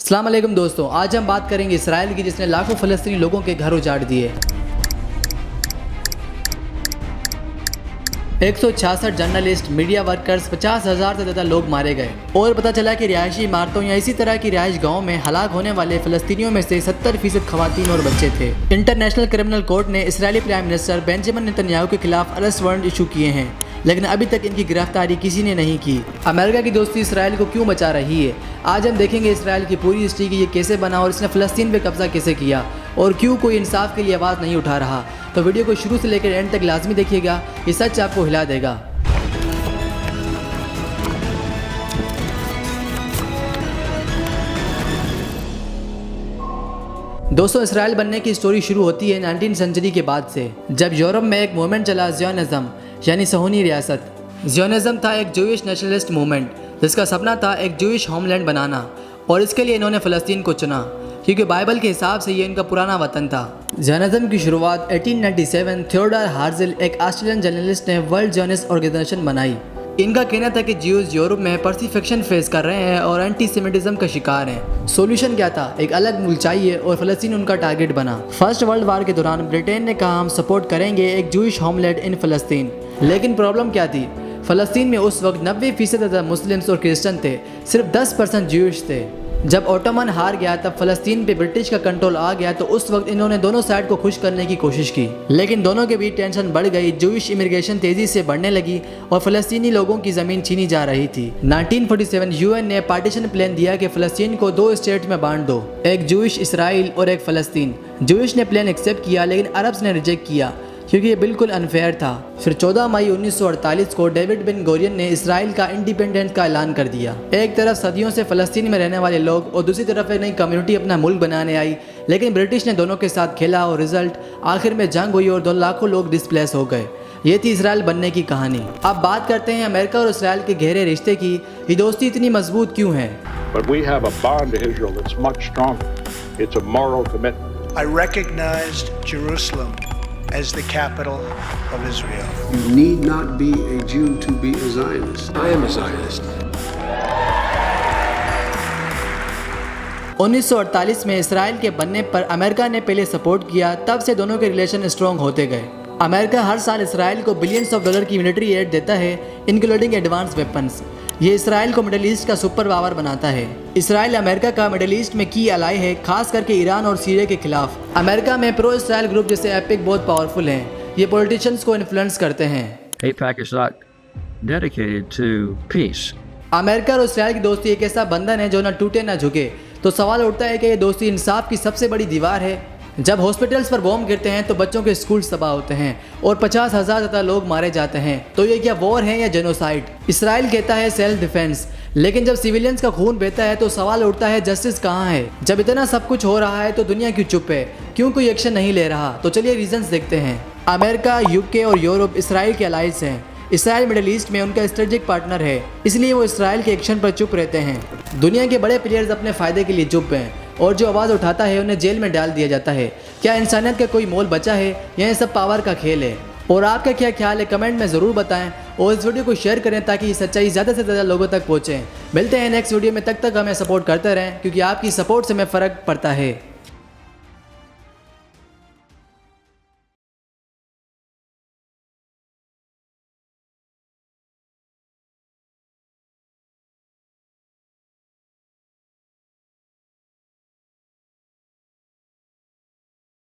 अस्सलाम वालेकुम दोस्तों, आज हम बात करेंगे इसराइल की जिसने लाखों फ़लस्तीनी लोगों के घर उजाड़ दिए। 166 जर्नलिस्ट, मीडिया वर्कर्स, 50,000 से ज़्यादा लोग मारे गए। और पता चला कि रिहायशी इमारतों या इसी तरह की रिहाइश गाँव में हलाक होने वाले फ़लस्तीनियों में से 70% खवातीन और बच्चे थे। इंटरनेशनल क्रिमिनल कोर्ट ने Israeli prime minister Benjamin Netanyahu के खिलाफ अरेस्ट वारंट इशू किए हैं, लेकिन अभी तक इनकी गिरफ्तारी किसी ने नहीं की। अमेरिका की दोस्ती इसराइल को क्यों बचा रही है? आज हम देखेंगे इसराइल की पूरी हिस्ट्री की ये कैसे बना और इसने फ़लस्तीन पे कब्जा कैसे किया और क्यों कोई इंसाफ के लिए आवाज़ नहीं उठा रहा। तो वीडियो को शुरू से लेकर एंड तक लाजमी देखिएगा, ये सच आपको हिला देगा। दोस्तों, इसराइल बनने की स्टोरी शुरू होती है 19वीं सेंचुरी के बाद से, जब यूरोप में एक मूवमेंट चला ज़ियोनिज़्म यानी सहूनी रियासत। ज़ियोनिज़्म था एक जूइश नेशनलिस्ट मूवमेंट जिसका सपना था एक जूइश होमलैंड बनाना, और इसके लिए इन्होंने फ़लस्तीन को चुना क्योंकि बाइबल के हिसाब से ये इनका पुराना वतन था। ज़ियोनिज़्म की शुरुआत 1897 थियोडोर हार्ज़ल, एक ऑस्ट्रेलियन जर्नलिस्ट ने वर्ल्ड ज़ियोनिस्ट ऑर्गेनाइजेशन बनाई। इनका कहना था कि ज्यूज यूरोप में परसिफिक्शन फेस कर रहे हैं और एंटीसेमिटिज्म का शिकार हैं। सॉल्यूशन क्या था? एक अलग मुल्क चाहिए और फ़लस्तीन उनका टारगेट बना। फर्स्ट वर्ल्ड वार के दौरान ब्रिटेन ने कहा हम सपोर्ट करेंगे एक जूइश होमलैंड इन फ़लस्तीन, लेकिन प्रॉब्लम क्या थी? फ़लस्तीन में उस वक्त 90% ज़्यादा मुस्लिम्स और क्रिश्चियन थे, सिर्फ 10% ज्यूइश थे। जब ओटोमन हार गया तब फ़लस्तीन पे ब्रिटिश का कंट्रोल आ गया, तो उस वक्त इन्होंने दोनों साइड को खुश करने की कोशिश की, लेकिन दोनों के बीच टेंशन बढ़ गई। जूइश इमिग्रेशन तेज़ी से बढ़ने लगी और फ़लस्तीनी लोगों की ज़मीन छीनी जा रही थी। 1947 यूएन ने पार्टीशन प्लान दिया कि फ़लस्तीन को 2 स्टेट में बांट दो, एक जूइश इसराइल और एक फ़लस्तीन। जूइश ने प्लान एक्सेप्ट किया, लेकिन अरब्स ने रिजेक्ट किया क्योंकि ये बिल्कुल अनफेयर था। फिर 14 मई 1948 को डेविड बिन गोरियन ने इसराइल का इंडिपेंडेंस का ऐलान कर दिया। एक तरफ सदियों से फ़लस्तीन में रहने वाले लोग और दूसरी तरफ एक नई कम्युनिटी अपना मुल्क बनाने आई, लेकिन ब्रिटिश ने दोनों के साथ खेला और रिजल्ट आखिर में जंग हुई और 2 लाखों लोग डिस्प्लेस हो गए। ये थी इसराइल बनने की कहानी। अब बात करते हैं अमेरिका और इसराइल के गहरे रिश्ते की। ये दोस्ती इतनी मजबूत क्यों है? But we have a bond to Israel that's much stronger. It's a moral commitment. I recognized Jerusalem as the capital of Israel. You need not be a Jew to be a Zionist. I am a Zionist. 1948 में Israel के बनने पर America ने पहले support किया, तब से दोनों के रिलेशन स्ट्रॉन्ग होते गए। अमेरिका हर साल इसराइल को बिलियंस ऑफ डॉलर की मिलिट्री एड देता है, इंक्लूडिंग एडवांस वेपन्स। ये इसराइल को मिडिल ईस्ट का सुपर पावर बनाता है। इसराइल अमेरिका का मिडिल ईस्ट में की अलाई है, खास करके ईरान और सीरिया के खिलाफ। अमेरिका में प्रो इसराइल ग्रुप जैसे एपिक बहुत पावरफुल हैं। ये पॉलिटिशियंस को इन्फ्लुएंस करते हैं। AIPAC is not dedicated to peace. America और इसराइल की दोस्ती एक ऐसा बंधन है जो ना टूटे ना झुके। तो सवाल उठता है कि ये दोस्ती इंसाफ की सबसे बड़ी दीवार है। जब हॉस्पिटल्स पर बॉम्ब गिरते हैं तो बच्चों के स्कूल तबाह होते हैं और 50,000 ज़्यादा लोग मारे जाते हैं, तो ये क्या वॉर है या जेनोसाइड? इसराइल कहता है सेल्फ डिफेंस, लेकिन जब सिविलियंस का खून बहता है तो सवाल उठता है जस्टिस कहाँ है? जब इतना सब कुछ हो रहा है तो दुनिया क्यों चुप है? क्यों कोई एक्शन नहीं ले रहा? तो चलिए रीजंस देखते हैं। अमेरिका, यूके और यूरोप इसराइल के अलाइज हैं। इसराइल मिडिल ईस्ट में उनका स्ट्रेटेजिक पार्टनर है, इसलिए वो इसराइल के एक्शन पर चुप रहते हैं। दुनिया के बड़े प्लेयर्स अपने फ़ायदे के लिए चुप हैं और जो आवाज़ उठाता है उन्हें जेल में डाल दिया जाता है। क्या इंसानियत का कोई मोल बचा है या ये सब पावर का खेल है? और आपका क्या ख्याल है? कमेंट में ज़रूर बताएं और इस वीडियो को शेयर करें ताकि ये सच्चाई ज़्यादा से ज़्यादा लोगों तक पहुँचे। मिलते हैं नेक्स्ट वीडियो में, तक हमें सपोर्ट करते रहें क्योंकि आपकी सपोर्ट से हमें फ़र्क पड़ता है।